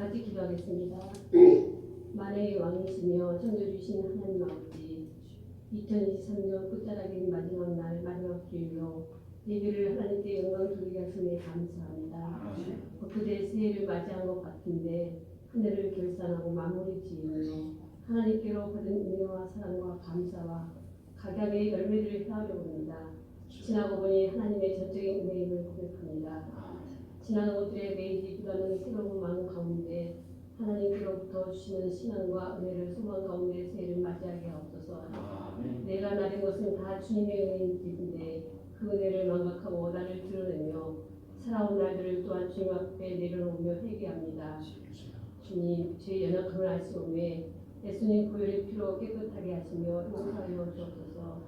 같이 기도하겠습니다. 만혜의 왕이시며 천주주신 하나님 아버지, 2023년 끝자락인 마지막 날 마지막 주일로 예배를 하나님께 영광 돌리게 하심에 감사합니다. 엊그제 새해를 맞이한 것 같은데 하늘을 결산하고 마무리 지으며 하나님께로 받은 은혜와 사랑과 감사와 각양의 열매들을 쌓으려 봅니다. 지나고 보니 하나님의 전적인 은혜임을 고백합니다. 지난 것들에 매이기보다는 새로운 마음 가운데 하나님께로부터 주시는 신앙과 은혜를 소망 가운데 새해를 맞이하게 하옵소서. 내가 나린 것은 다 주님의 은혜인데 그 은혜를 망각하고 나를 드러내며 살아온 날들을 또한 주님 앞에 내려놓으며 회개합니다. 주님, 제 연약함을 아시오매 예수님 보혈의 피로 깨끗하게 하시며 용서하여 주옵소서.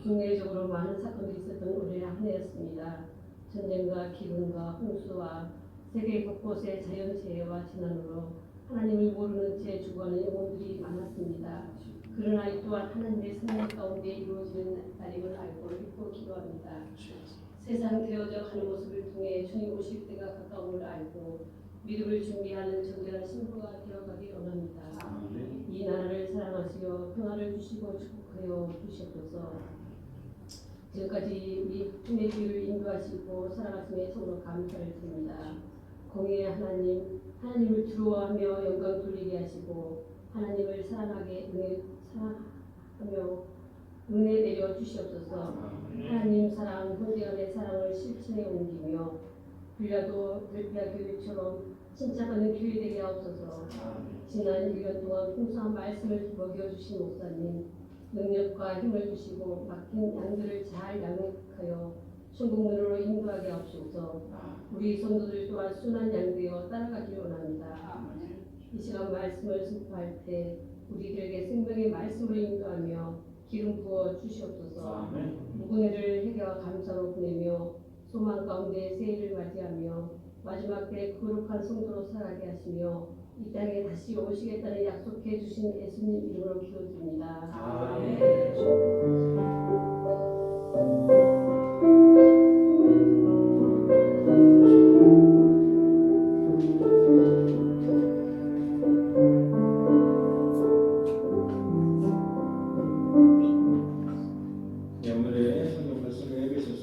국내적으로 많은 사건이 있었던 올해 한 해였습니다. 전쟁과 기근과 홍수와 세계 곳곳의 자연재해와 재난으로 하나님을 모르는 채 죽어가는 영혼들이 많았습니다. 그러나 이 또한 하나님의 생명 가운데 이루어지는 날임을 알고 믿고 기도합니다. 세상 되어져 가는 모습을 통해 주님 오실 때가 가까움을 알고 믿음을 준비하는 정결한 신부가 되어가기 원합니다. 이 나라를 사랑하시어 평화를 주시고 축복하여 주시옵소서. 지금까지 우리 주님의 길을 인도하시고 살아가심에 참으로 감사를 드립니다. 공의의 하나님, 하나님을 두려워하며 영광 돌리게 하시고 하나님을 사랑하며 은혜 내려 주시옵소서. 하나님 사랑, 형제간의 사랑을 실천에 옮기며 빌라도 델피아 교회처럼 침착하는 교회 되게 하옵소서. 지난 1년 동안 풍성한 말씀을 먹여주신 목사님, 능력과 힘을 주시고 막힌 양들을 잘 양육하여 천국문으로 인도하게 하옵소서. 우리 성도들 또한 순한 양 되어 따라가길 원합니다. 이 시간 말씀을 선포할 때 우리들에게 생명의 말씀을 인도하며 기름 부어 주시옵소서. 무궁회를 회개와 감사로 보내며 소망 가운데 새해를 맞이하며 마지막 때 거룩한 성도로 살아가게 하시며 이 땅에 다시 오시겠다는 약속해 주신 예수님 이름으로 기도드립니다. 오늘의 성경 말씀은 에베소서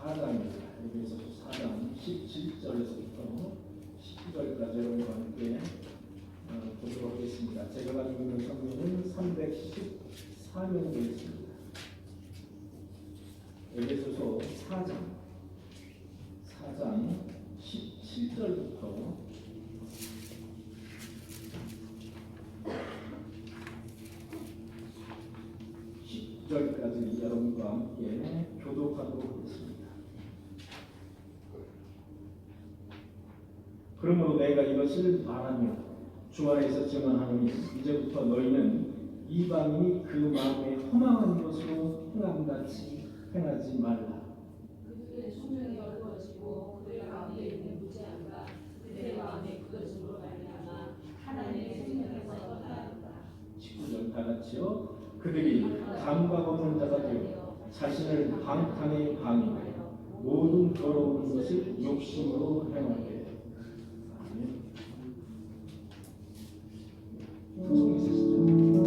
4장입니다. 에베소서 4장 17절에서부터 19절까지 여러분과 함께 보도록 하겠습니다. 제가 가지고 있는 성경은 314면 되어 있습니다. 에베소서 4장 17절부터 10절까지 여러분과 함께 교독하도록 하겠습니다. 그러므로 내가 이것을 말하며 주 안에서 증언하노니 이제부터 너희는 이방인이 그 마음에 허망한 것으로 행함같이 행하지 말라. 그들의 성령이 어두워지고 그들의 가운데 있는 무지함과 그들의 마음에 굳어짐으로 말미암아 하나님의 생명에서 떠나간다. 19절 다 같이요. 그들이 감각 없는 자가 되어 자신을 방탕에 방임하여 모든 더러운 것을 욕심으로 행하게. 구성이 있으시죠?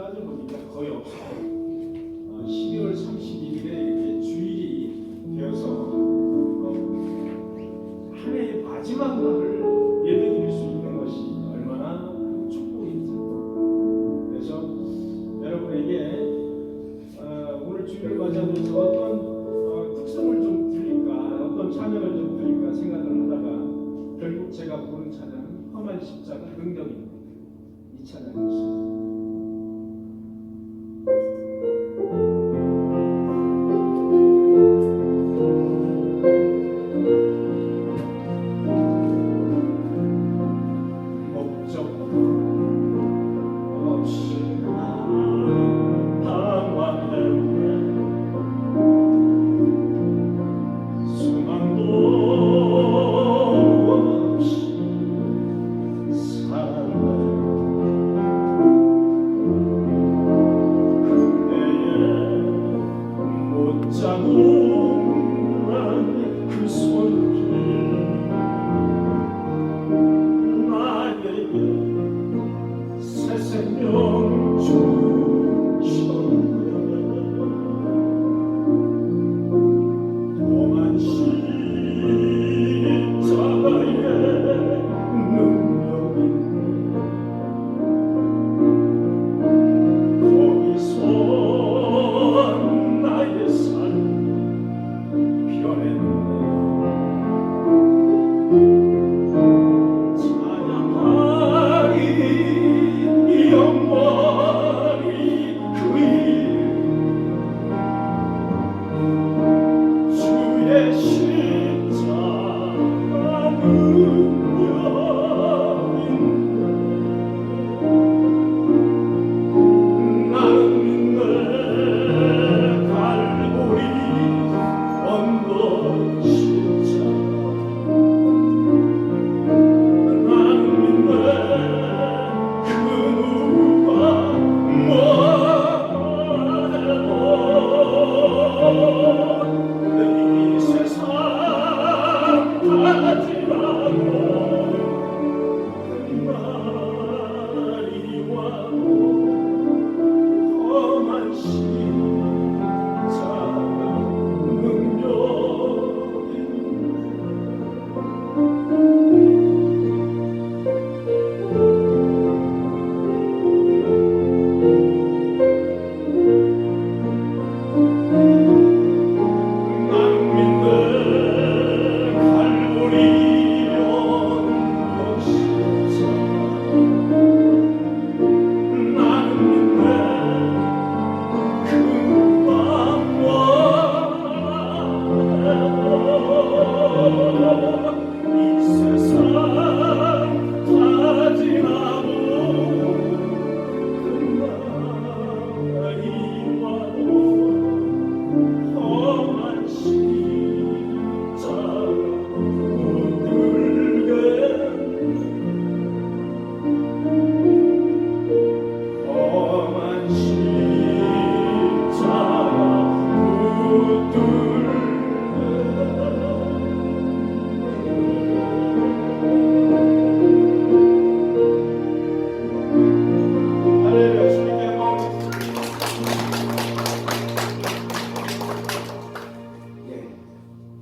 따져보니까 거의 없어요. 12월 31일에 이렇게 주일이 되어서 한 해의 마지막 날을 예배드릴 수 있는 것이 얼마나 큰 축복인지. 그래서 여러분에게 오늘 주일을 맞이하면서 어떤 특성을 좀 드릴까, 어떤 찬양을 좀 드릴까 생각을 하다가 결국 제가 부른 찬양 험한 십자가 능력입니다. 이 찬양이었습니다.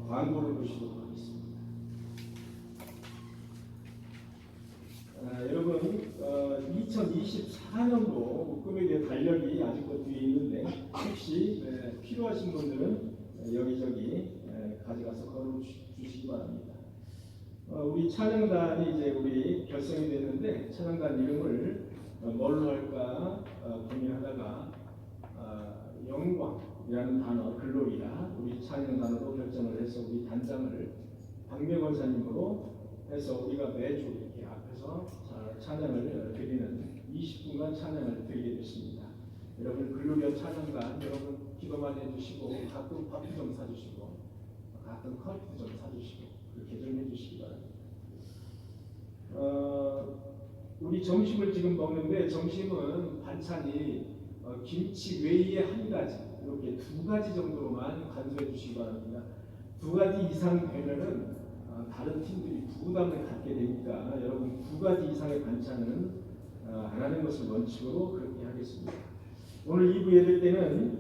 광고를 보시도록 하겠습니다. 여러분 2024년도 꿈에 대한 달력이 아직도 뒤에 있는데 혹시 필요하신 분들은 여기저기 가져가서 걸어 주시기 바랍니다. 우리 찬양단이 이제 우리 결성이 됐는데 찬양단 이름을 뭘로 할까 고민하다가 영광이라는 단어 글로리아 우리 찬양 단어로 결정을 해서 우리 단장을 박명 권사님으로 해서 우리가 매주 이렇게 앞에서 찬양을 드리는 20분간 찬양을 드리게 됐습니다. 여러분 글로리아 찬양단 여러분 기도 많이 해주시고 가끔 밥도 좀 사주시고 가끔 커피도 좀 사주시고 그렇게 좀 해주시기 바랍니다. 우리 점심을 지금 먹는데 점심은 반찬이 김치 외에 한 가지 이렇게 두 가지 정도로만 간수해 주시기 바랍니다. 두 가지 이상 되면은 다른 팀들이 부담을 갖게 되니까 여러분 두 가지 이상의 반찬은 안 하는 것을 원칙으로 그렇게 하겠습니다. 오늘 2부 예배 때는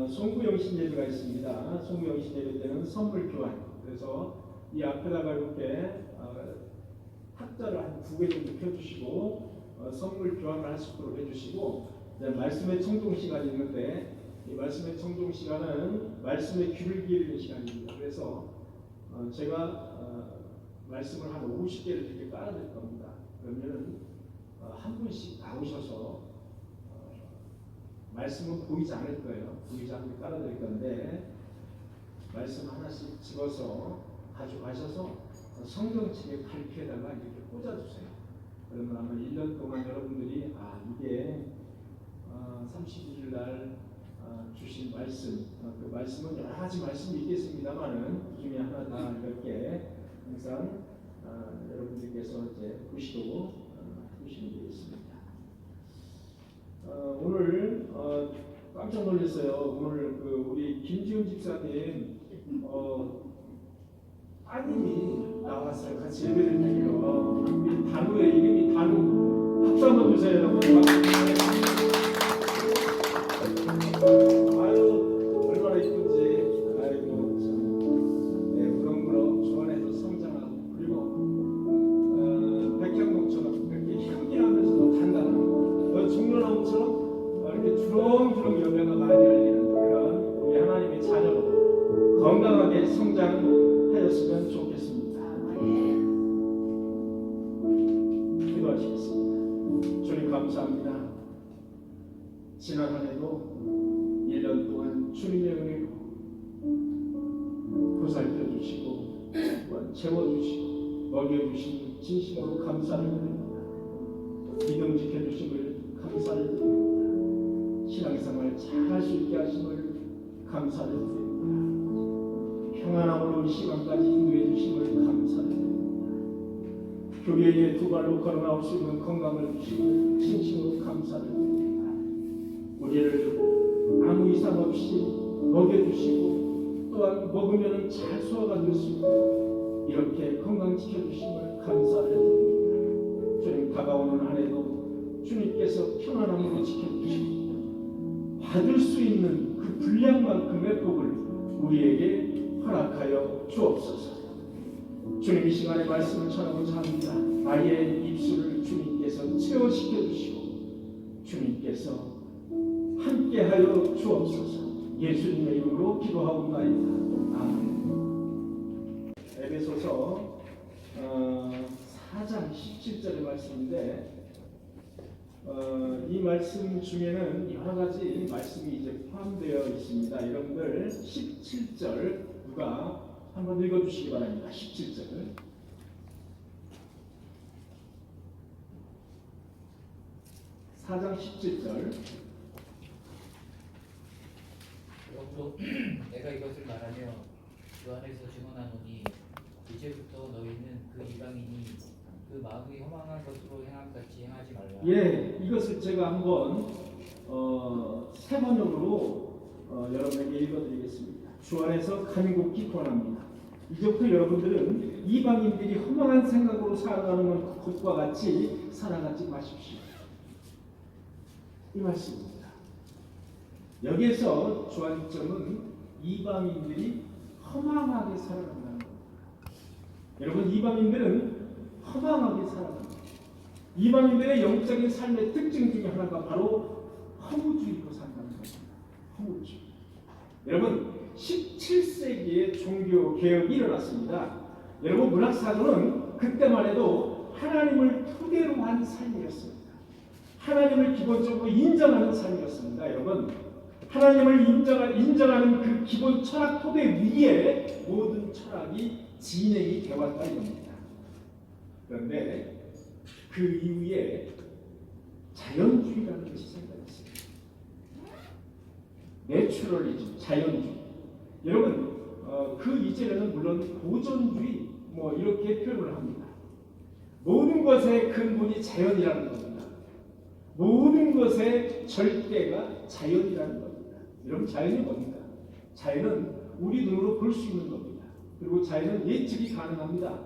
송구영신 예배가 있습니다. 송구영신 예배 때는 선물 교환. 그래서 이 앞에다가 이렇게 탁자를 한 2개 정도 펴주시고 선물 교환을 할 수 있도록 해주시고, 말씀의 청종 시간이 있는데 이 말씀의 청종 시간은 말씀의 귀를 기울이는 시간입니다. 그래서 제가 말씀을 한 50개를 이렇게 깔아드릴 겁니다. 그러면은 한 분씩 나오셔서 말씀은 보이지 않을 거예요. 보이지 않게 깔아드릴 건데 말씀 하나씩 집어서 가져가셔서 성경책에 갈피에다가 이렇게 꽂아주세요. 그러면 아마 1년 동안 여러분들이 이게 31일 날 주신 말씀, 그 말씀은 여러 가지 말씀이 있겠습니다만은 그 중에 하나 다 이렇게 항상 여러분들께서 이제 보시고 해주시면 되겠습니다. 오늘 깜짝 놀랐어요. 오늘 우리 김지훈 집사님 따님이 나왔어요. 같이 예배를 드리러. 우리 단우의 이름이 단우. 박수 한번 주세요, 여러분. 아유, 얼마나 이쁜지. 아이고, 참. 네, 무럭무럭 주안에서 성장하고, 그리고 백향목처럼 이렇게 향기하면서도 단단하고, 중년나무처럼 이렇게 주렁주렁 열매가 많이 열리는 그런 우리 하나님의 자녀로 건강하게 성장하였으면 좋겠습니다. 기도하시겠습니다. 주님 감사합니다. 지난 한 해도 1년 동안 주님의 은혜로 보살펴 주시고 채워주시고 먹여주시니 진심으로 감사를 드립니다. 믿음 지켜주심을 감사를 드립니다. 신앙생활 잘 할 수 있게 하심을 감사를 드립니다. 평안함으로 이 시간까지 인도해 주심을 감사를 드립니다. 교회에 두 발로 걸어 나올 수 있는 건강을 주시고 진심으로 감사를 드립니다. 우리를 아무 이상 없이 먹여주시고 또한 먹으면 잘 소화가 될 수 있고 이렇게 건강 지켜주심을 감사를 드립니다. 주님 다가오는 한 해도 주님께서 평안함으로 지켜주시고 받을 수 있는 그 분량만큼의 복을 우리에게 허락하여 주옵소서. 주님 이 시간에 말씀을 전하고자 합니다. 나의 입술을 주님께서 채워시켜 주시고 주님께서 함께하여 주옵소서. 예수님의 이름으로 기도하옵나이다. 아멘. 에베소서 4장 17절의 말씀인데 이 말씀 중에는 여러 가지 말씀이 이제 포함되어 있습니다. 여러분들 17절 누가 한번 읽어주시기 바랍니다. 17절. 4장 17절. 그러므로 내가 이것을 말하며 주 안에서 증언하노니 이제부터 너희는 그 이방인이 그 마음이 허망한 것으로 행한 같이 행하지 말라. 예, 이것을 제가 한번 세 번역으로 여러분에게 읽어드리겠습니다. 주 안에서 간곡히 권합니다. 이제부터 여러분들은 이방인들이 허망한 생각으로 살아가는 것과 같이 살아가지 마십시오. 이 말씀입니다. 여기에서 주안점은 이방인들이 허망하게 살아간다는 겁니다. 여러분, 이방인들은 허망하게 살아갑니다. 이방인들의 영적인 삶의 특징 중에 하나가 바로 허무주의로 산다는 겁니다. 허무주의. 여러분, 17세기에 종교 개혁이 일어났습니다. 여러분, 문학사도는 그때만 해도 하나님을 토대로 한 삶이었습니다. 하나님을 기본적으로 인정하는 삶이었습니다. 여러분, 하나님을 인정하는 그 기본 철학 토대 위에 모든 철학이 진행이 되었다 이겁니다. 그런데 그 이후에 자연주의라는 것이 생겨났습니다. 내추럴리즘, 자연주의. 여러분, 그 이전에는 물론 보존주의 이렇게 표현을 합니다. 모든 것의 근본이 자연이라는 겁니다. 모든 것의 절대가 자연이라는 겁니다. 여러분, 자연이 뭡니까? 자연은 우리 눈으로 볼 수 있는 겁니다. 그리고 자연은 예측이 가능합니다.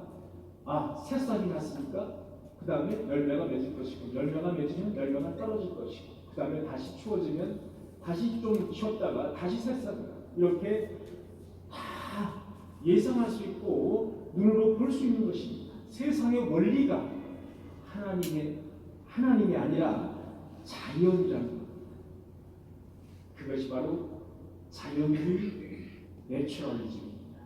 새싹이 났으니까 그 다음에 열매가 맺을 것이고, 열매가 맺으면 열매가 떨어질 것이고, 그 다음에 다시 추워지면 다시 좀 쉬었다가 다시 새싹이다. 이렇게 다 예상할 수 있고 눈으로 볼 수 있는 것입니다. 세상의 원리가 하나님이 아니라 자연이라는 것. 그것이 바로 자연주의 내추럴리즘입니다.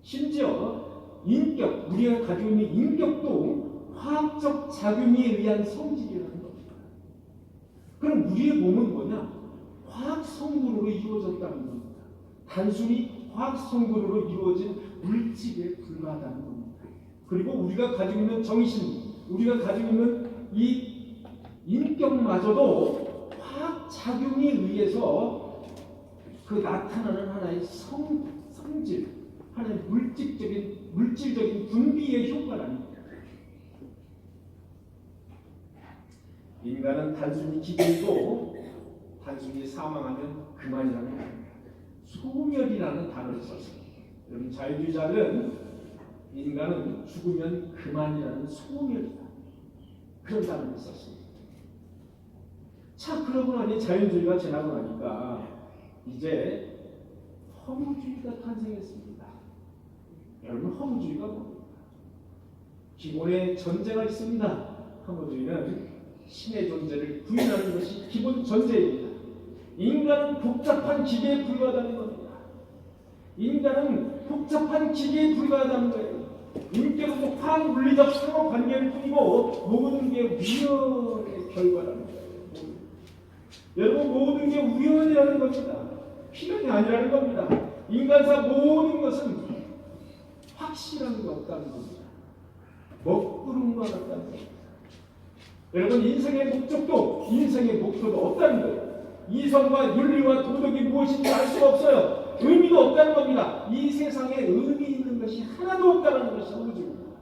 심지어 인격, 우리가 가지고 있는 인격도 화학적 작용에 의한 성질이라는 겁니다. 그럼 우리의 몸은 뭐냐? 화학 성분으로 이루어졌다는 겁니다. 단순히 화학 성분으로 이루어진 물질에 불과하다는 겁니다. 그리고 우리가 가지고 있는 정신, 우리가 가지고 있는 이 인격마저도 화학 작용에 의해서 그 나타나는 하나의 성질, 하나의 물질적인 분비의 효과랍니다. 인간은 단순히 기계이고 단순히 사망하면 그만이라는 겁니다. 소멸이라는 단어를 썼습니다. 여러분, 자유주의자는 인간은 죽으면 그만이라는 소멸이다, 그런 단어를 썼습니다. 자, 그러고 나니 자연주의가 지나고 나니까 이제 허무주의가 탄생했습니다. 여러분, 허무주의가 뭡니까? 기본에 전제가 있습니다. 허무주의는 신의 존재를 부인하는 것이 기본 전제입니다. 인간은 복잡한 기계에 불과하다는 겁니다. 인간은 복잡한 기계에 불과하다는 거예요. 인격은 화학 물리적 상호 관계일 뿐이고 모든 게 우연의 결과라는 거예요. 여러분, 모든 게 우연이라는 겁니다. 필연이 아니라는 겁니다. 인간사 모든 것은 확실한 게 없다는 겁니다. 먹구름과 같다는 겁니다. 여러분, 인생의 목표도 없다는 거예요. 이성과 윤리와 도덕이 무엇인지 알 수가 없어요. 의미도 없다는 겁니다. 이 세상에 의미 있는 것이 하나도 없다는 것이 허무주의입니다.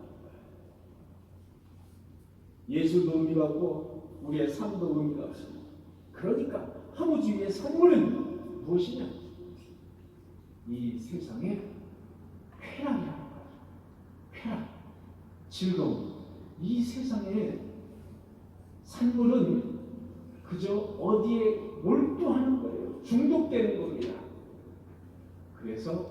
예수도 의미가 없고 우리의 삶도 의미가 없습니다. 그러니까 허무주의의 선물은 무엇이냐? 이 세상에 쾌락이라는 거예요. 쾌락, 즐거움. 이 세상에 산물은 그저 어디에 몰두하는 거예요. 중독되는 겁니다. 그래서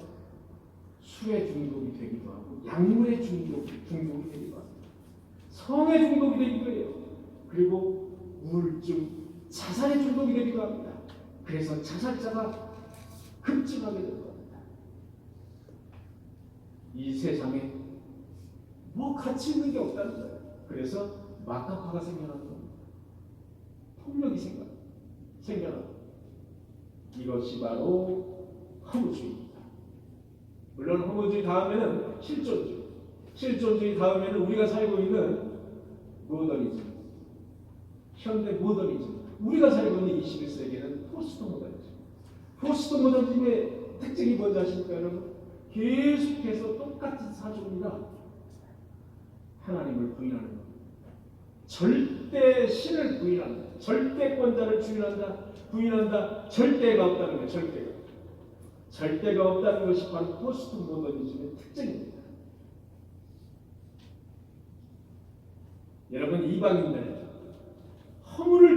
술에 중독이 되기도 하고 약물에 중독이 되기도 하고 성에 중독이 되기도 해요. 그리고 우울증, 자살에 중독이 되기도 합니다. 그래서 자살자가 급증하게 될 겁니다. 이 세상에 뭐 가치 있는 게 없다는 거예요. 그래서 마카파가 생겨나는 겁니다. 폭력이 생겨나고 이것이 바로 허무주의입니다. 물론 허무주의 다음에는 실존주의 다음에는 우리가 살고 있는 모더니즘, 현대 모더니즘, 우리가 살고 있는 21세기에는 포스트 모더니즘. 포스트 모더니즘의 특징이 뭔지 아십니까, 여러분? 계속해서 똑같은 사조입니다. 하나님을 부인하는 것, 절대 신을 부인한다, 절대권자를 부인한다, 절대가 없다는 거예요. 절대가 없다는 것이 바로 포스트 모더니즘의 특징입니다. 여러분, 이방인들, 허물을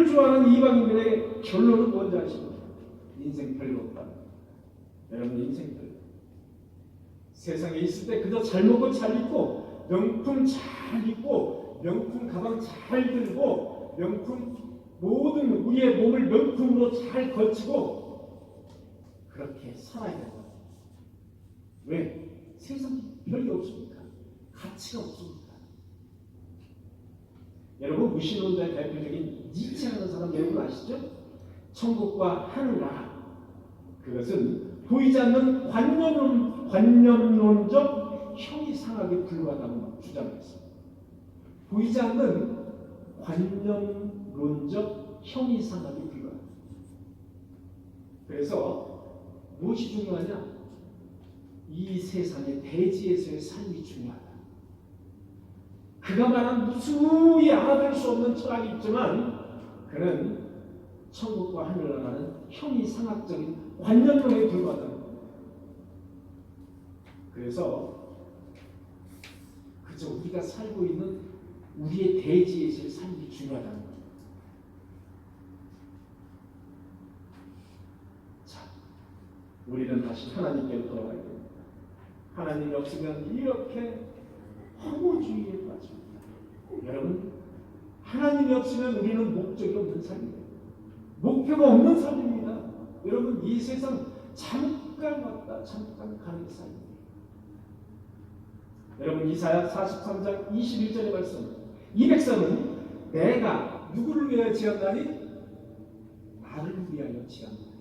좋아하는 이방인들의 결론은 뭔지 아십니까? 인생 별로 없다. 여러분, 인생 별로. 세상에 있을 때 그저 잘 먹고 잘 입고 명품 잘 입고 명품 가방 잘 들고 명품 모든 우리의 몸을 명품으로 잘 거치고 그렇게 살아야 된다. 왜? 세상에 별이 없습니까? 가치가 없습니까? 여러분, 무신론자의 대표적인 니체라는 사람 여러분 아시죠? 천국과 하늘나라, 그것은 보이지 않는 관념론적 형이상학에 불과하다고 주장했습니다. 보이지 않는 관념론적 형이상학에 불과합니다. 그래서 무엇이 중요하냐? 이 세상의 대지에서의 삶이 중요하다. 그가 말한 무수히 알아볼 수 없는 철학이 있지만 그는 천국과 하늘나라는 형이상학적인 관념론에 불과하다. 그래서 그저 우리가 살고 있는 우리의 대지에서의 삶이 중요하다는 겁니다. 자, 우리는 다시 하나님께로 돌아가야 됩니다. 하나님이 없으면 이렇게 허무주의에 빠집니다. 여러분, 하나님이 없으면 우리는 목적이 없는 삶이에요. 목표가 없는 삶입니다. 여러분, 이 세상 잠깐 왔다 잠깐 가는 삶입니다. 여러분, 이사야 43장 21절의 말씀, 이 백성은 내가 누구를 위하여 지었나니? 나를 위하여 지었나니.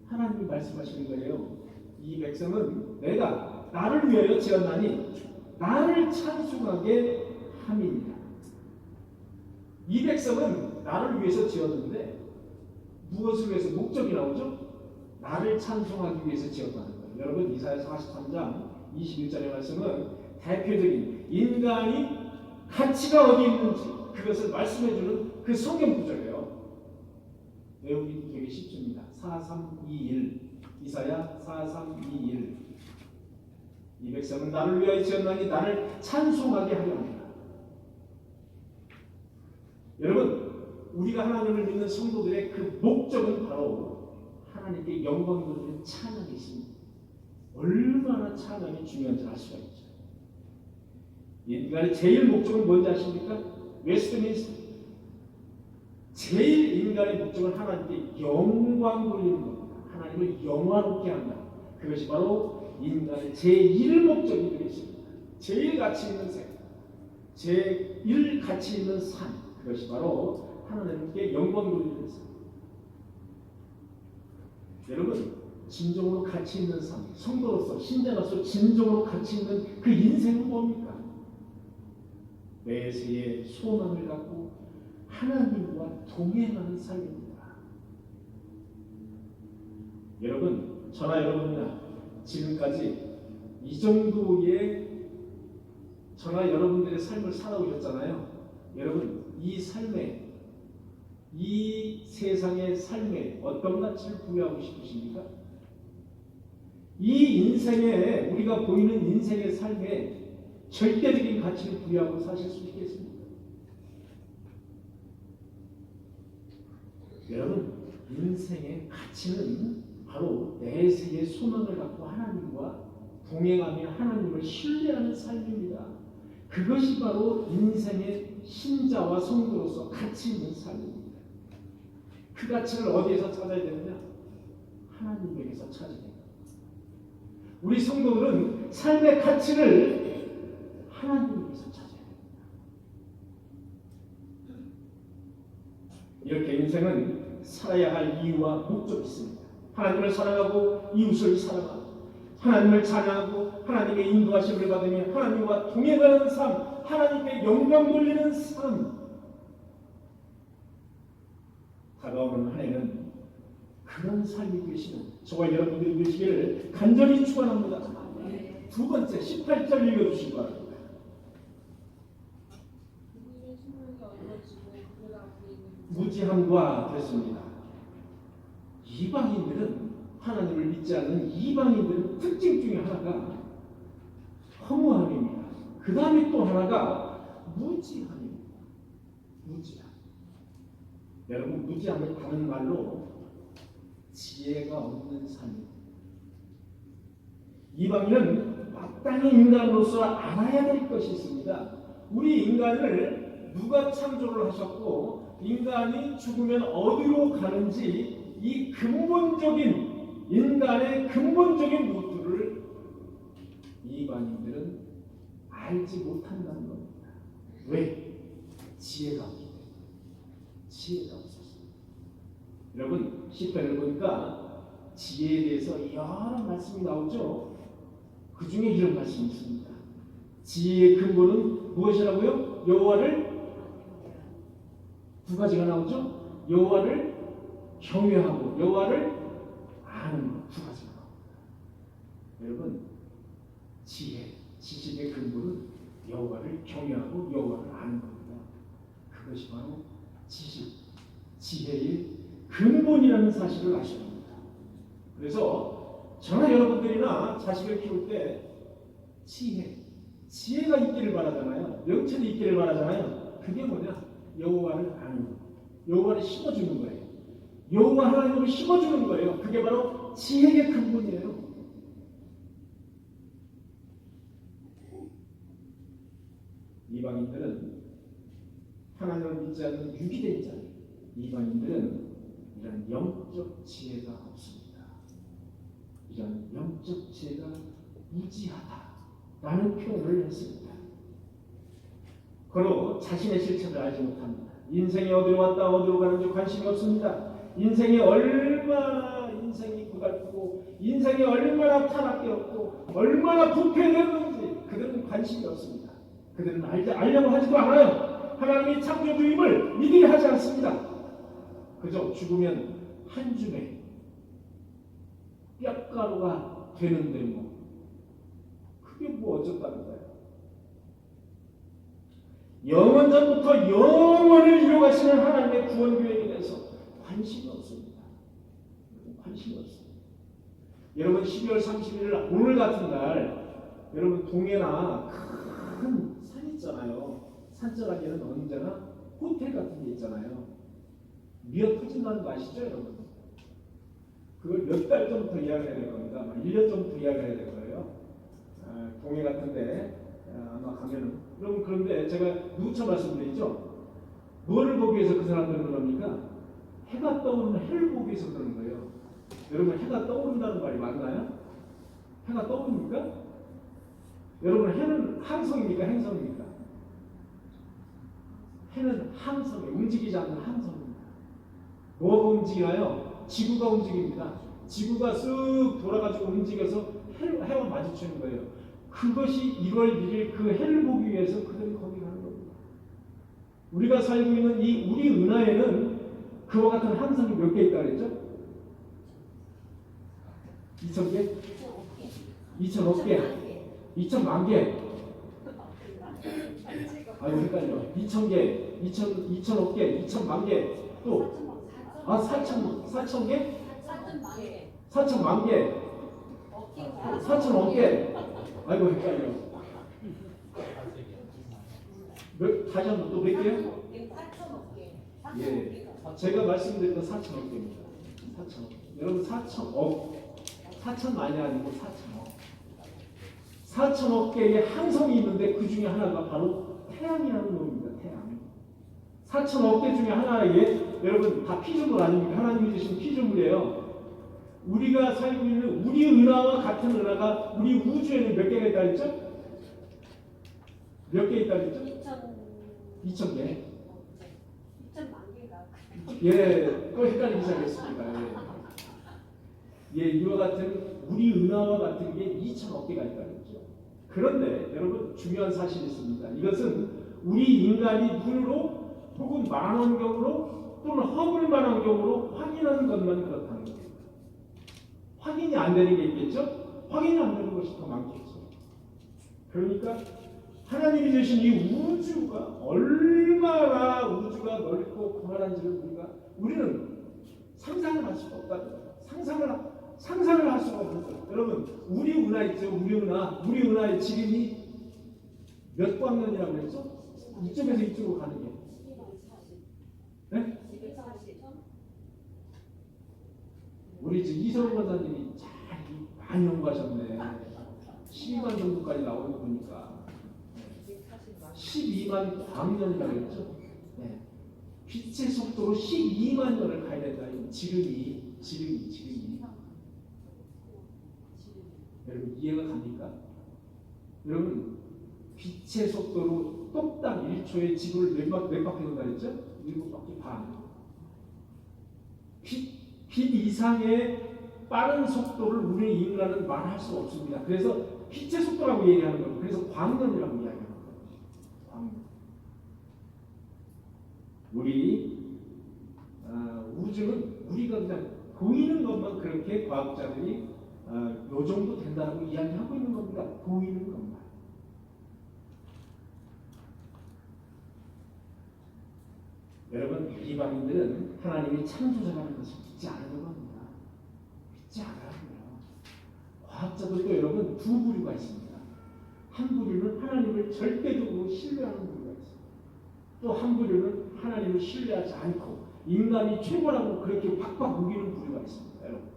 하나님이 말씀하시는 거예요. 이 백성은 내가 나를 위하여 지었나니 나를 찬송하게 함이니라. 이 백성은 나를 위해서 지었는데 무엇을 위해서? 목적이 나오죠? 나를 찬송하기 위해서 지었다는 거예요. 여러분, 이사야 43장 21절의 말씀은 대표적인 인간이 가치가 어디 있는지 그것을 말씀해주는 그 성경 구절이에요. 외우기 되게 쉽습니다. 4321 이사야 4321 이 백성은 나를 위하여 지었나니 나를 찬송하게 하려 합니다. 여러분, 우리가 하나님을 믿는 성도들의 그 목적은 바로 하나님께 영광 돌리는 찬양이 있습니다. 얼마나 찬양이 중요한지 알 수가 있죠. 인간의 제일 목적은 뭔지 아십니까? 웨스트민스터. 제일 인간의 목적은 하나님께 영광 돌리는 겁니다. 하나님을 영화롭게 한다. 그것이 바로 인간의 제1 목적이 되겠습니다. 제일 가치 있는 생, 제1 가치 있는 삶, 그것이 바로 하나님께 영광 돌리는 삶. 여러분, 진정으로 가치 있는 삶, 성도로서 신자로서 진정으로 가치 있는 그 인생은 뭡니까? 매세의 소망을 갖고 하나님과 동행하는 삶입니다. 여러분, 저나 여러분이나 지금까지 이 정도의 저나 여러분들의 삶을 살아오셨잖아요. 여러분, 이 삶에, 이 세상의 삶에 어떤 가치를 부여하고 싶으십니까? 이 인생에, 우리가 보이는 인생의 삶에 절대적인 가치를 부여하고 사실 수 있겠습니까? 여러분, 인생의 가치는 바로 내세의 소망을 갖고 하나님과 동행하며 하나님을 신뢰하는 삶입니다. 그것이 바로 인생의 신자와 성도로서 가치 있는 삶입니다. 그 가치를 어디에서 찾아야 되느냐? 하나님에게서 찾아야 됩니다. 우리 성도들은 삶의 가치를 하나님에게서 찾아야 됩니다. 이렇게 인생은 살아야 할 이유와 목적이 있습니다. 하나님을 사랑하고 이웃을 사랑하고 하나님을 찬양하고 하나님의 인도하심을 받으며 하나님과 동행하는 삶, 하나님께 영광 돌리는 삶. 다가오는 한 해는 그런 삶이 되시는 저와 여러분들이 되시기를 간절히 축원합니다. 두 번째 18절 읽어주시기 바랍니다. 무지함과 됐습니다. 이방인들은, 하나님을 믿지 않는 이방인들은 특징 중에 하나가 허무함입니다. 그 다음에 또 하나가 무지함입니다. 무지함. 여러분, 무지함을 다른 말로 지혜가 없는 삶입니다. 이방인은 마땅히 인간으로서 알아야 될 것이 있습니다. 우리 인간을 누가 창조를 하셨고 인간이 죽으면 어디로 가는지 이 근본적인 인간의 근본적인 루트를 이방인들은 알지 못한다는 겁니다. 왜? 지혜가 없기 때문에. 지혜가 없었습니다. 여러분, 시편을 보니까 지혜에 대해서 여러 말씀이 나오죠. 그 중에 이런 말씀이 있습니다. 지혜의 근본은 무엇이라고요? 여호와를, 두 가지가 나오죠. 여호와를 경외하고 여호와를 아는 것, 두 가지가 나옵니다. 여러분, 지혜, 지식의 근본은 여호와를 경외하고 여호와를 아는 겁니다. 그것이 바로 지식, 지혜의 근본이라는 사실을 아셔야 합니다. 그래서 저나 여러분들이나 자식을 키울 때 지혜, 지혜가 있기를 바라잖아요. 명철이 있기를 바라잖아요. 그게 뭐냐? 여호와를 아는 거. 여호와를 심어주는 거예요. 여호와 하나님을 심어주는 거예요. 그게 바로 지혜의 근본이에요. 이방인들은 하나님을 믿지 않는 유기된 자, 이방인들은 이런 영적 지혜가 없습니다. 이런 영적 지혜가 무지하다라는 표현을 했습니다. 그로 자신의 실체를 알지 못합니다. 인생이 어디로 왔다 어디로 가는지 관심이 없습니다. 인생이 얼마나 인생이 고달프고 인생이 얼마나 타락되었고 얼마나 부패되었는지 그들은 관심이 없습니다. 그들은 알려고 하지도 않아요. 하나님이 창조주임을 믿으려 하지 않습니다. 그저 죽으면 한 줌에 뼈가루가 되는데 뭐 그게 뭐 어쩌다는 거예요. 영원 전부터 영원을 이루가시는 하나님의 구원 계획에 대해서 관심이 없습니다. 관심이 없습니다. 여러분 12월 31일 오늘 같은 날 여러분 동해나 큰 산 있잖아요. 산자락에는 언제나 호텔 같은 게 있잖아요. 미어 터진다는 거 아시죠 여러분? 그걸 몇 달 전부터 예약을 해야 될 겁니다. 아마 1년 전부터 예약을 해야 될 거예요. 동해 같은데 아마 가면은 여러분 그런데 제가 누차 말씀드리죠. 뭐를 보기 위해서 그 사람들은 그럽니까? 해가 떠오르는 해를 보기 위해서 그러는 거예요. 여러분 해가 떠오른다는 말이 맞나요? 해가 떠오릅니까? 여러분 해는 항성입니까? 행성입니까? 해는 항성에 움직이지 않는 항성입니다. 뭐가 움직이나요? 지구가 움직입니다. 지구가 쓱 돌아가지고 움직여서 해와 마주치는 거예요. 그것이 1월 1일 그 해를 보기 위해서 그들이 거기 가는 겁니다. 우리가 살고 있는 이 우리 은하에는 그와 같은 항성이 몇 개 있다 그랬죠? 2,000개? 2,000억 개? 2,000만 개? 아유 헷갈려. 2,000개, 2,000억 개, 2,000만 개, 또 4,000 개? 4,000만 개, 4,000억 개. 아이고 헷갈려. 다시 한번 또 몇 개요? 4,000억 개. 예, 제가 말씀드렸던 4,000억 개입니다. 4,000억. 여러분 4,000만이 아니고 4,000억. 4,000억 개의 항성이 있는데 그 중에 하나가 바로 태양이라는 놈입니다. 태양. 4,000억 개 중에 하나에 여러분 다 피조물 아닙니까? 하나님이 주신 피조물이에요. 우리가 살고 있는 우리 은하와 같은 은하가 우리 우주에는 몇 개가 있다 했죠? 몇 개 있다 했죠? 2,000개. 2,000만 개가. 예, 또 헷갈리기 시작했습니다. 예, 이와 같은 우리 은하와 같은 게 2,000억 개가 있다 했죠. 그런데 여러분 중요한 사실이 있습니다. 이것은 우리 인간이 눈으로 혹은 망원경으로 또는 허블 망원경으로 확인하는 것만 그렇다는 겁니다. 확인이 안 되는 게 있겠죠? 확인이 안 되는 것이 더 많겠죠. 그러니까 하나님이 주신 이 우주가 얼마나 우주가 넓고 광활한지를 우리는 상상을 할 수가 없다는 거예요. 상상을 할 수가 없는 거예요. 여러분 우리 은하 있죠? 우리 은하의 지름이 몇 광년이라고 그랬죠? 이쪽에서 이쪽으로 가는 게. 네? 우리 지금 이성훈 권사님이 잘 많이 연구하셨네. 12만 정도까지 나오는 거 보니까 12만 광년이라고 했죠. 네. 빛의 속도로 12만 년을 가야 된다. 지름이. 여러분 이해가 갑니까? 여러분 빛의 속도로 똑딱 1초에 지구를 몇 바퀴 돈다 했죠? 7바퀴 반. 빛 이상의 빠른 속도를 우리 인간은 말할 수 없습니다. 그래서 빛의 속도라고 얘기하는 거예요. 그래서 광년이라고 이야기하는 거예요. 광년. 우리 우주는 우리가 그냥 보이는 것만 그렇게 과학자들이 요 정도 된다고 이야기하고 있는 겁니다. 보이는 것만. 여러분 이방인들은 하나님이 창조자라는 것을 믿지 않으려고 합니다. 믿지 않아요. 과학자들도 여러분 두 부류가 있습니다. 한 부류는 하나님을 절대적으로 신뢰하는 부류가 있어요. 또 한 부류는 하나님을 신뢰하지 않고 인간이 최고라고 그렇게 팍팍 우기는 부류가 있습니다. 여러분,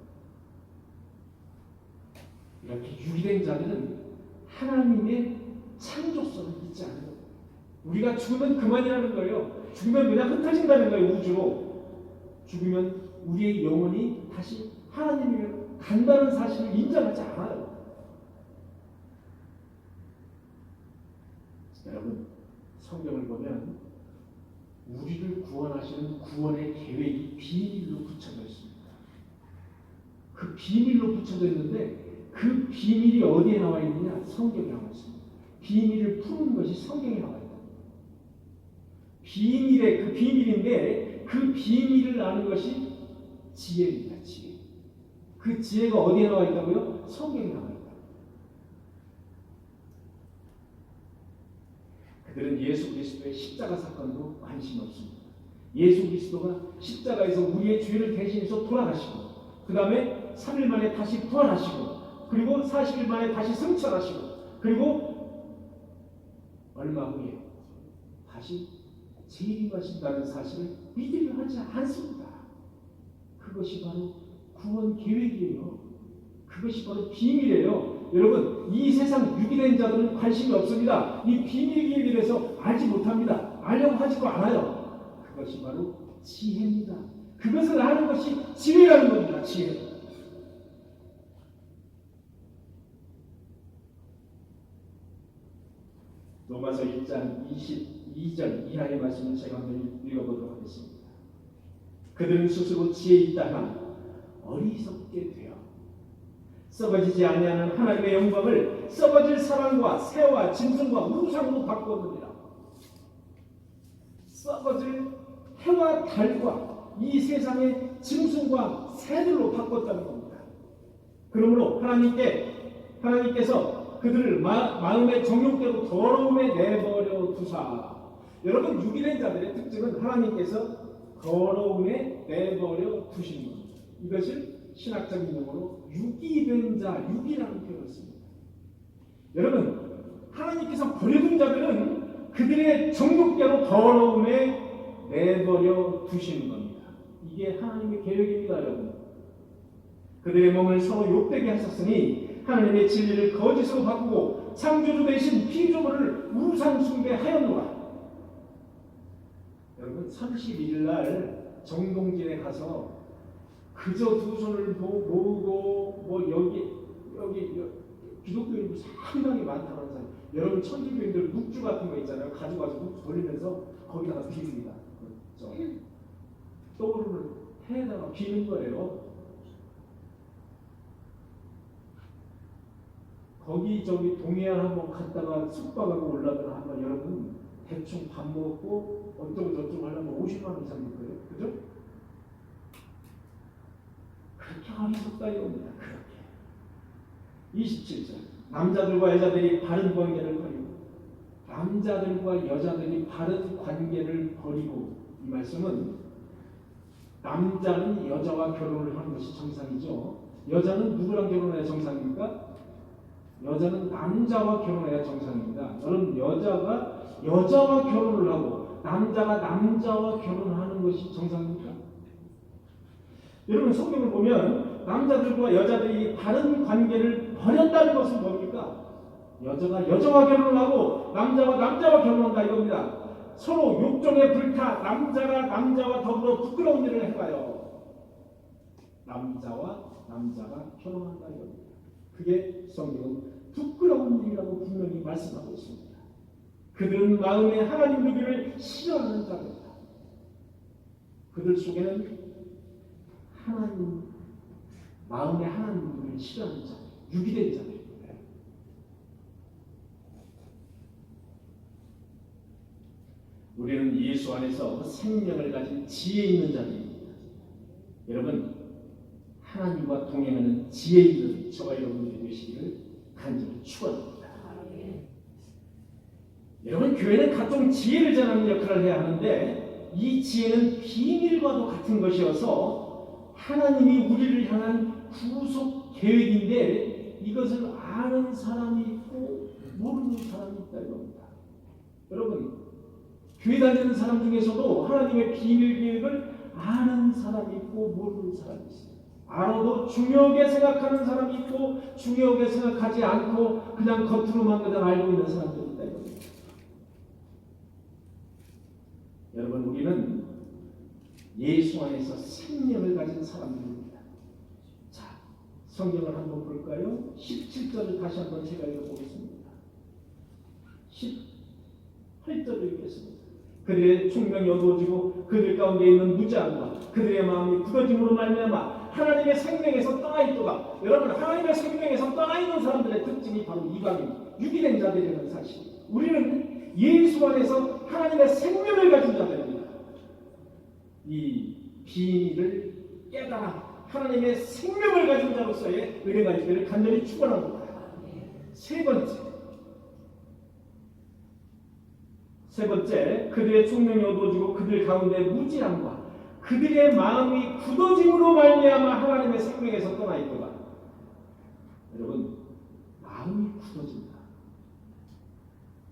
이렇게 유기된 자들은 하나님의 창조성을 믿지 않는 거예요. 우리가 죽으면 그만이라는 거예요. 죽으면 그냥 흩어진다는 거예요. 우주로. 죽으면 우리의 영혼이 다시 하나님에게 간다는 사실을 인정하지 않아요. 여러분, 성경을 보면 우리를 구원하시는 구원의 계획이 비밀로 붙여져 있습니다. 그 비밀로 붙여져 있는데 그 비밀이 어디에 나와 있느냐? 성경에 나와 있습니다. 비밀을 푸는 것이 성경에 나와 있다. 비밀의 그 비밀인데 그 비밀을 아는 것이 지혜입니다. 지혜. 그 지혜가 어디에 나와 있다고요? 성경에 나와 있다. 그들은 예수 그리스도의 십자가 사건도 관심이 없습니다. 예수 그리스도가 십자가에서 우리의 죄를 대신해서 돌아가시고 그 다음에 3일 만에 다시 부활하시고 그리고 40일 만에 다시 승천하시고 그리고 얼마 후에 다시 재림하신다는 사실을 믿으려 하지 않습니다. 그것이 바로 구원 계획이에요. 그것이 바로 비밀이에요. 여러분, 이 세상 유기된 자들은 관심이 없습니다. 이 비밀 계획에 대해서 알지 못합니다. 알려고 하지도 않아요. 그것이 바로 지혜입니다. 그것을 아는 것이 지혜라는 겁니다. 지혜. 로마서 1장 22절 이하의 말씀을 제가 한번 읽어보도록 하겠습니다. 그들은 스스로 지혜 있다 한 어리석게 되어 썩어지지 아니하는 하나님의 영광을 썩어질 사랑과 새와 짐승과 우상으로 바꾸었느니라. 썩어질 해와 달과 이 세상의 짐승과 새들로 바꿨다는 겁니다. 그러므로 하나님께서 그들을 마음의 정욕대로 더러움에 내버려 두사. 여러분, 유기된 자들의 특징은 하나님께서 더러움에 내버려 두시는 겁니다. 이것을 신학적인 용어로 유기된 자, 유기라는 표현을 씁니다. 여러분, 하나님께서 버려둔 자들은 그들의 정욕대로 더러움에 내버려 두시는 겁니다. 이게 하나님의 계획입니다. 여러분, 그들의 몸을 서로 욕되게 하셨으니 하나님의 진리를 거짓으로 바꾸고 창조주 대신 피조물을 우상 숭배하였노라. 여러분, 31일 날 정동진에 가서 그저 두 손을 모으고 여기 기독교인들 상당히 많다는 사람. 여러분, 천주교인들 묵주 같은 거 있잖아요. 가져가지고 돌리면서 거기다가 비립니다. 떠오르는 해에다가 비는 거예요. 거기 동해안 한번 갔다가 숙박하고 올라가면 한번 여러분 대충 밥 먹고 어쩌고 저쩌고 하려면 50만 원 이상 들 거예요. 그죠? 그렇게 어리석다 이겁니다. 그렇게. 27절. 남자들과 여자들이 바른 관계를 버리고 남자들과 여자들이 바른 관계를 버리고, 이 말씀은 남자는 여자와 결혼을 하는 것이 정상이죠. 여자는 누구랑 결혼해야 정상입니까? 여자는 남자와 결혼해야 정상입니다. 여러분, 여자와 결혼을 하고 남자가 남자와 결혼하는 것이 정상입니까? 여러분, 성경을 보면 남자들과 여자들이 바른 관계를 버렸다는 것은 뭡니까? 여자가 여자와 결혼을 하고 남자가 남자와 결혼한다 이겁니다. 서로 욕정에 불타 남자가 남자와 더불어 부끄러운 일을 해봐요. 남자와 남자가 결혼한다 이겁니다. 그게 성경은 부끄러운 일이라고 분명히 말씀하고 있습니다. 그들은 마음에 하나님 누기를 싫어하는 자입니다. 그들 속에는 마음에 하나님 누기를 싫어하는 자, 유기된 자입니다. 우리는 예수 안에서 생명을 가진 지혜 있는 자들입니다. 여러분, 하나님과 동행하는 지혜 있는 저와 여러분들이 되시기를 간절히 축원합니다. 여러분, 교회는 각종 지혜를 전하는 역할을 해야 하는데 이 지혜는 비밀과도 같은 것이어서 하나님이 우리를 향한 구속 계획인데 이것을 아는 사람이 있고 모르는 사람이 있다는 겁니다. 여러분, 교회 다니는 사람 중에서도 하나님의 비밀 계획을 아는 사람이 있고 모르는 사람이 있어요. 알아도 중요하게 생각하는 사람이 있고 중요하게 생각하지 않고 그냥 겉으로만 그냥 알고 있는 사람들이 있다 이겁니다. 여러분, 우리는 예수 안에서 생명을 가진 사람들입니다. 자, 성경을 한번 볼까요? 17절을 다시 한번 제가 읽어보겠습니다. 18절을 읽겠습니다. 그들의 총명이 어두워지고 그들 가운데 있는 무지함과 그들의 마음이 굳어짐으로 말미암아 하나님의 생명에서 떠나 있도다. 여러분, 하나님의 생명에서 떠나 있는 사람들의 특징이 바로 이방인, 유기된 자들이라는 사실. 우리는 예수 안에서 하나님의 생명을 가진 자들입니다. 이 비밀을 깨달아 하나님의 생명을 가진 자로서의 은혜가 있기를 간절히 축원합니다. 세 번째, 그들의 총명이 어두워지고 그들 가운데 무지함과 그들의 마음이 굳어짐으로 말미암아 하나님의 생명에서 떠나 있도다. 여러분, 마음이 굳어진다.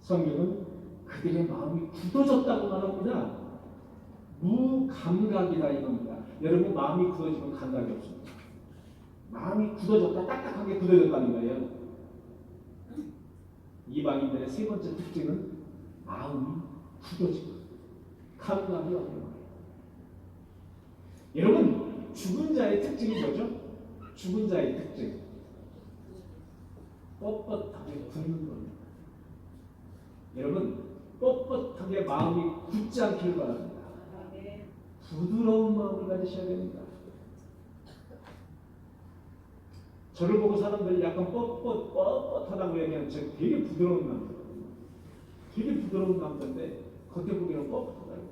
성경은 그들의 마음이 굳어졌다고 말합니다. 무감각이다 이겁니다. 여러분, 마음이 굳어지면 감각이 없습니다. 마음이 굳어졌다, 딱딱하게 굳어졌다는 거예요. 이방인들의 세 번째 특징은 마음이 굳어지고 감각이 없는 거예요. 여러분, 죽은 자의 특징이 뭐죠? 죽은 자의 특징, 뻣뻣하게 굳는 겁니다. 여러분, 뻣뻣하게 마음이 굳지 않길 바랍니다. 부드러운 마음을 가지셔야 됩니다. 저를 보고 사람들이 약간 뻣뻣하다고 얘기하면 제가 되게 부드러운 남자거든요. 되게 부드러운 남자인데 겉에 보기에는 뻣뻣하다고.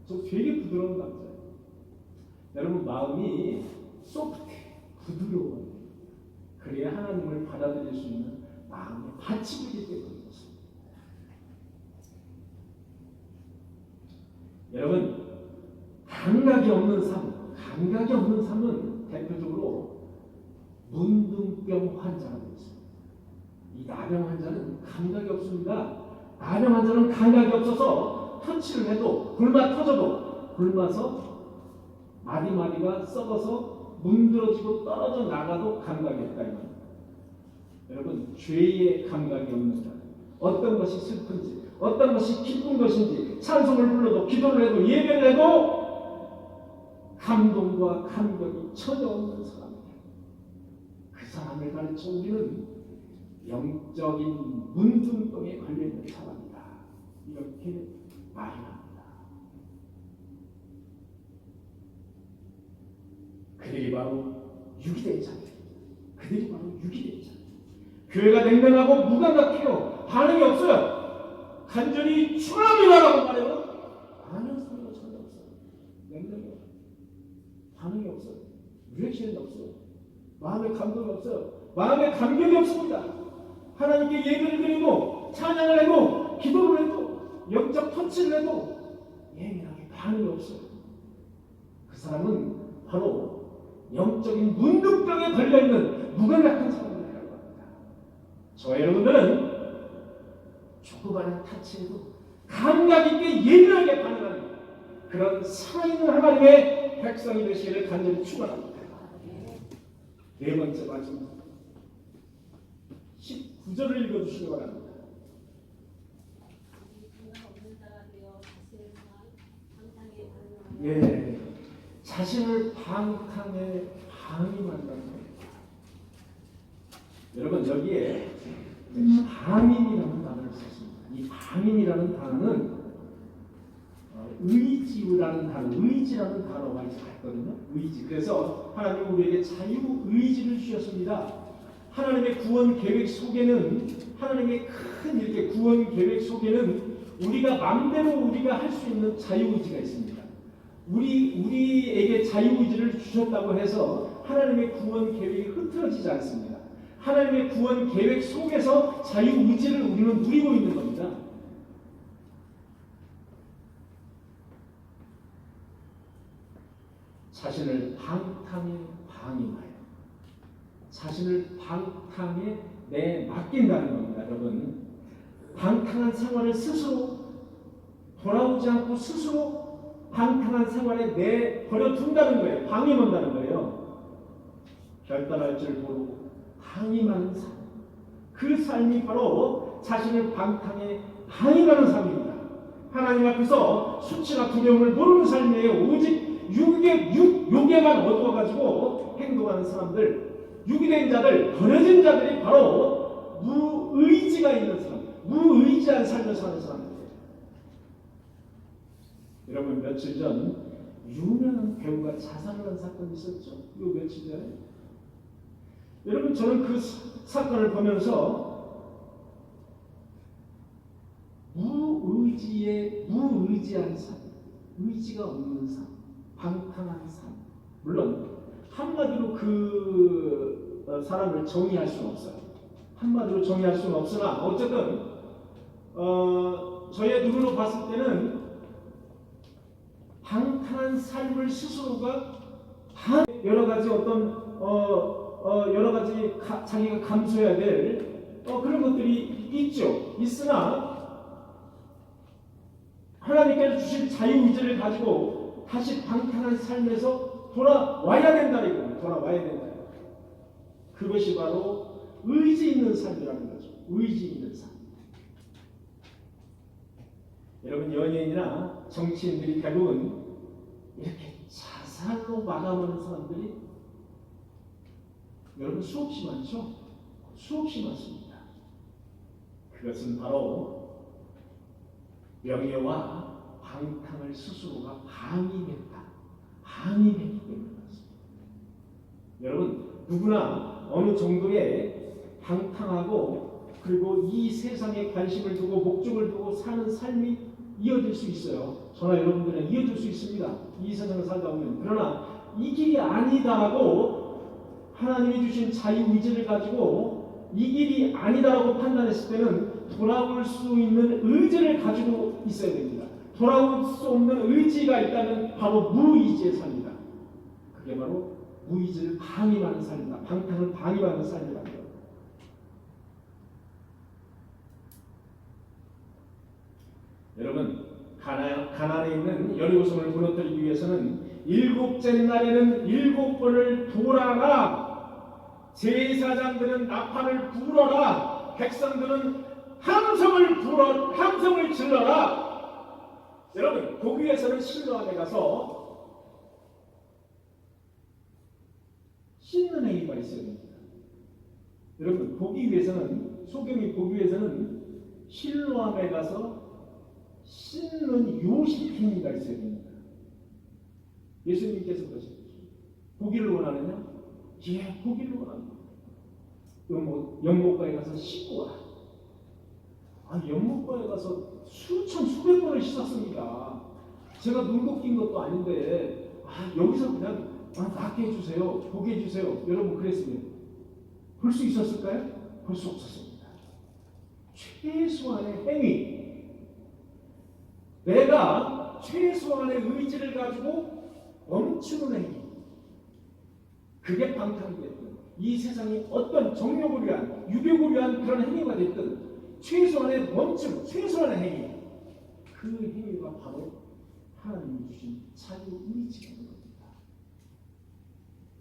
저 되게 부드러운 남자예요. 여러분, 마음이 소프트해, 부드러워요. 그래야 하나님을 받아들일 수 있는 마음의 받침이기 때문입니다. 여러분, 감각이 없는 삶은 대표적으로 문둥병 환자가 있습니다. 이 나병 환자는 감각이 없습니다. 나병 환자는 감각이 없어서 터치를 해도 굶어 터져도 굶어서 마디마디가 썩어서 문드러지고 떨어져 나가도 감각이 없다. 여러분, 죄의 감각이 없는 자, 어떤 것이 슬픈지, 어떤 것이 기쁜 것인지, 찬송을 불러도 기도를 해도 예배를 해도 감동과 감격이 전혀 없는 사람이에요. 그 사람을 가르쳐 우리는 영적인 문둥병에 걸려있는 사람이다, 이렇게 말합니다. 그들이 바로 유기된 자들입니다. 교회가 냉랭하고 무감각해요. 반응이 없어요. 간절히 축원합니다라고 말해요. 아는 소리가 전혀 없어요. 냉랭해요. 반응이 없어요. 리액션이 없어요. 마음의 감동이 없어요. 마음의 감격이 없습니다. 하나님께 예배를 드리고 찬양을 해도 기도를 해도 영적 터치를 해도 예민하게 반응이 없어요. 그 사람은 바로 영적인 문둥병에 걸려있는 무감각한 사람들이라고 합니다. 저 여러분들은 조그마한 타치에도 감각 있게 예민하게 반응하는 그런 살아있는 하나님의 백성이 되시기를 간절히 축원합니다. 네 번째 마지막 19절을 읽어주시기 바랍니다. 예, 자신을 방탕에 방임한다는 거예요. 여러분, 여기에 방임이라는 단어를 썼습니다. 이 방임이라는 단어는 의지라는 단어가 있거든요. 의지. 그래서 하나님 우리에게 자유 의지를 주셨습니다. 하나님의 구원 계획 속에는, 하나님의 큰 이렇게 구원 계획 속에는 우리가 마음대로 우리가 할 수 있는 자유 의지가 있습니다. 우리에게 자유 의지를 주셨다고 해서 하나님의 구원 계획이 흐트러지지 않습니다. 하나님의 구원 계획 속에서 자유 의지를 우리는 누리고 있는 겁니다. 자신을 방탕에 방임하여 자신을 방탕에 내맡긴다는 겁니다. 여러분, 방탕한 생활을 스스로 돌아오지 않고 스스로 방탕한 생활에 내버려 둔다는 거예요. 방임한다는 거예요. 결단할 줄 모르고 방임하는 삶. 그 삶이 바로 자신을 방탕에 방임하는 삶입니다. 하나님 앞에서 수치나 두려움을 모르는 삶이에요. 오직 육에만 얻어가지고 행동하는 사람들, 육이 된 자들, 버려진 자들이 바로 무의지가 있는 사람, 무의지한 삶을 사는 사람들이에요. 여러분, 며칠 전 유명한 배우가 자살을 한 사건이 있었죠. 이거 며칠 전에. 여러분, 저는 그 사건을 보면서 무의지한 삶, 의지가 없는 삶, 방탕한 삶. 물론 한마디로 그 사람을 정의할 수는 없어요. 한마디로 정의할 수는 없으나 어쨌든 저의 눈으로 봤을 때는 방탕한 삶을 스스로가 여러 가지 어떤 여러 가지 자기가 감수해야 될 그런 것들이 있죠. 있으나 하나님께서 주신 자유의지를 가지고 다시 방탕한 삶에서 돌아와야 된다는 거예요. 돌아와야 된다. 그것이 바로 의지 있는 삶이라는 거죠. 의지 있는 삶. 여러분, 연예인이나 정치인들이 대부분 이렇게 자살로 마감하는 사람들이 여러분 수없이 많죠? 수없이 많습니다. 그것은 바로 명예와 방탕을 스스로가 방임했기 때문에 그렇습니다. 여러분, 누구나 어느 정도의 방탕하고 그리고 이 세상에 관심을 두고 목적을 두고 사는 삶이 이어질 수 있어요. 저나 여러분들은 이어질 수 있습니다. 이 세상을 살다 보면. 그러나 이 길이 아니다라고 하나님이 주신 자유의지를 가지고 이 길이 아니다라고 판단했을 때는 돌아올 수 있는 의지를 가지고 있어야 됩니다. 돌아올 수 없는 의지가 있다면 바로 무의지의 삶이다. 그게 바로 무의지를 방임하는 삶이다. 방탕을 방임하는 삶이라는 거예요. 여러분, 가나안에 있는 여리고성을 무너뜨리기 위해서는 일곱째 날에는 7번을 돌아라. 제사장들은 나팔을 불어라. 백성들은 함성을 질러라. 여러분, 거기 위해서는 실로암에 가서 씻는 행위가 있어야 됩니다. 여러분, 보기 위해서는, 소경이 보기 위해서는 실로암에 가서 씻는 요식 행위가 있어야 됩니다. 예수님께서 그러셨죠. 보기를 원하느냐? 예, 보기를 원합니다. 연못가에 가서 씻고 와. 연못가에 가서 수백 번을 씻었습니다. 제가 눈곱 낀 것도 아닌데 여기서 그냥 낫게 해주세요. 보게 해주세요. 여러분, 그랬으면 볼 수 있었을까요? 볼 수 없었습니다. 최소한의 행위, 내가 최소한의 의지를 가지고 멈추는 행위, 그게 방탕이 됐든 이 세상이 어떤 정욕을 위한, 유욕을 위한 그런 행위가 됐든 최소한의 멈춤, 최소한의 행위, 그 행위가 바로 하나님이 주신 자유의지가 됩니다.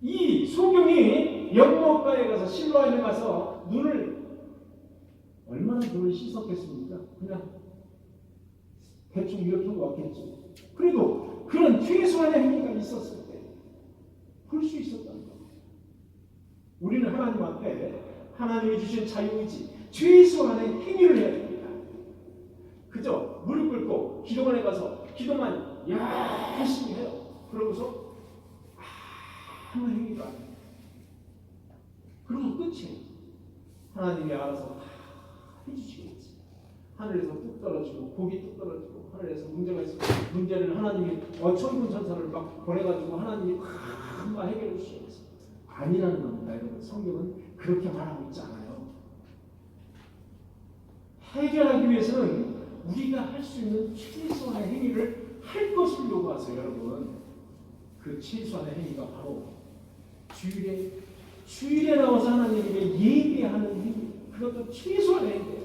이 소경이 연못가에 가서 실로암에 가서 얼마나 눈을 씻었겠습니까? 그냥 대충 이렇게 하고 왔겠죠. 그래도 그런 최소한의 행위가 있었을 때 볼 수 있었다는 겁니다. 우리는 하나님 앞에 하나님이 주신 자유의지, 최소한의 행위를 해야 됩니다. 그저 무릎 꿇고 기도원에 가서 기도만 열심히 해요. 그러고서 아무 행위도 안 해요. 그러고 끝이에요. 하나님이 알아서 다 해주시겠지. 하늘에서 뚝 떨어지고 고기 뚝 떨어지고 하늘에서 문제가 있으면 문제를 하나님이 천군 천사를 막 보내가지고 하나님이 막 해결해 주시겠지. 아니라는 겁니다. 여러분, 성경은 그렇게 말하고 있지 않아요. 해결하기 위해서는 우리가 할 수 있는 최소한의 행위를 할 것을 요구하세요. 여러분, 그 최소한의 행위가 바로 주일에 나와서 하나님에게 예배하는 행위, 그것도 최소한의 행위예요.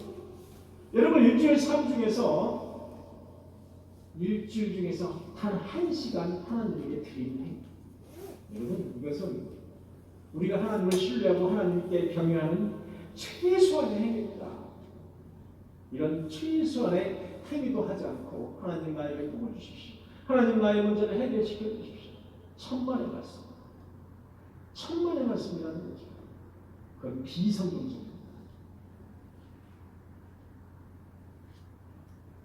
여러분 일주일 삶 중에서 단 1시간 하나님에게 드리는 행위. 여러분 이것은 우리가 하나님을 신뢰하고 하나님께 경외하는 최소한의 행위입니다. 이런 최소한의 행위도 하지 않고 하나님 나에게 꿈을 주십시오. 하나님 나의 문제를 해결시켜 주십시오. 천만의 말씀. 천만의 말씀이라는 거죠. 그건 비성경적입니다.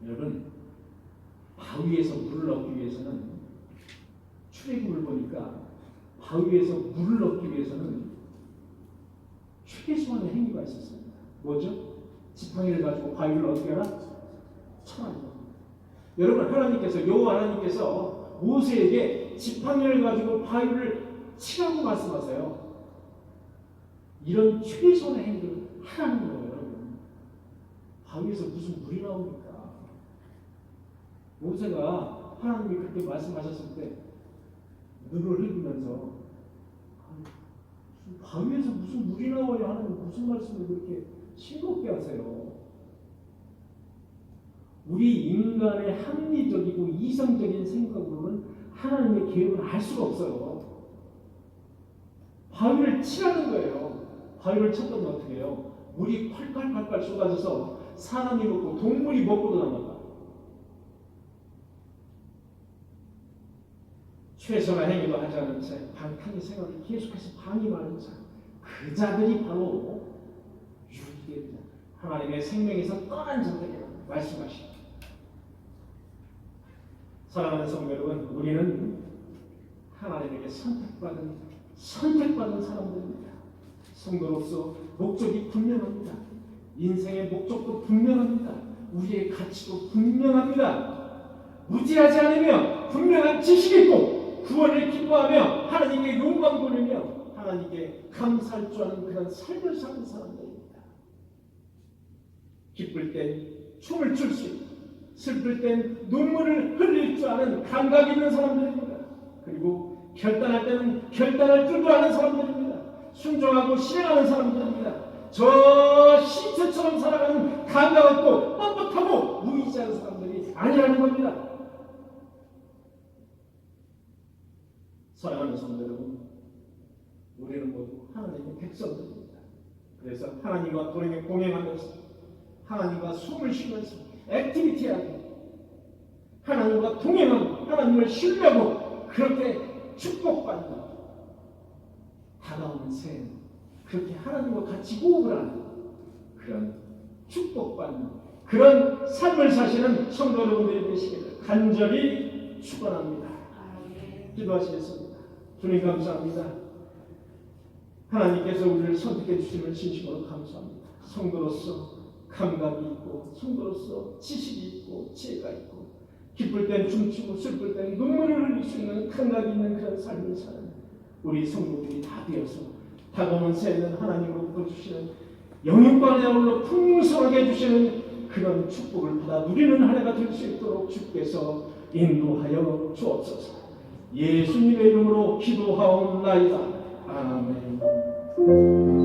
여러분 바위에서 물을 얻기 위해서는 출애굽을 보니까 바위에서 물을 얻기 위해서는 최소한의 행위가 있었습니다. 뭐죠? 지팡이를 가지고 바위를 어떻게 하나? 쳐라는 겁니다. 여러분 하나님께서 여호와 하나님께서 모세에게 지팡이를 가지고 바위를 치라고 말씀하세요. 이런 최소한의 행위를 하라는 거예요. 여러분. 바위에서 무슨 물이 나옵니까? 모세가 하나님이 그렇게 말씀하셨을 때 눈을 흘리면서 바위에서 무슨 물이 나와요 하는 무슨 말씀을 그렇게 싱겁게 하세요. 우리 인간의 합리적이고 이성적인 생각으로는 하나님의 계획을 알 수가 없어요. 바위를 치라는 거예요. 바위를 쳤더니 어떻게 해요? 물이 콸콸콸콸 쏟아져서 사람이 먹고 동물이 먹고도 남았다. 최선의 행위도 하지 않은 채 방탕의 생활을 계속해서 방임하는 자, 그 자들이 바로 유익의 자, 하나님의 생명에서 떠난 자들이라고 말씀하십니다. 사랑하는 성도 여러분, 우리는 하나님에게 선택받은 사람들입니다. 성도로서 목적이 분명합니다. 인생의 목적도 분명합니다. 우리의 가치도 분명합니다. 무지하지 않으며 분명한 지식이 있고 구원을 기뻐하며 하나님께 영광 돌리며 하나님께 감사할 줄 아는 그런 삶을 사는 사람들입니다. 기쁠 땐 춤을 출 수 있고 슬플 땐 눈물을 흘릴 줄 아는 감각이 있는 사람들입니다. 그리고 결단할 때는 결단할 줄도 아는 사람들입니다. 순종하고 실행하는 사람들입니다. 저 시체처럼 살아가는 감각 없고 뻣뻣하고 무의지한 사람들이 아니라는 겁니다. 사랑하는 성도 여러분, 우리는 모두 하나님의 백성들입니다. 그래서 하나님과 동행하면서 하나님과 숨을 쉬면서 액티비티하고 하나님과 동행하고 하나님을 신뢰하고 그렇게 축복받는 다가오는 새해 그렇게 하나님과 같이 호흡을 하는 그런 축복받는 그런 삶을 사시는 성도 여러분들이 되시기를 간절히 축원합니다. 기도하시겠습니다. 주님 감사합니다. 하나님께서 우리를 선택해 주심을 진심으로 감사합니다. 성도로서 감각이 있고 성도로서 지식이 있고 지혜가 있고 기쁠 땐 춤추고 슬플 땐 눈물을 흘릴 수 있는 감각이 있는 그런 삶을 사는 우리 성도들이 다 되어서 다가오는 새해는 하나님으로부터 주시는 영육간의 아울러 풍성하게 해주시는 그런 축복을 받아 누리는 한 해가 될 수 있도록 주께서 인도하여 주옵소서. 예수님의 이름으로 기도하옵나이다. 아멘.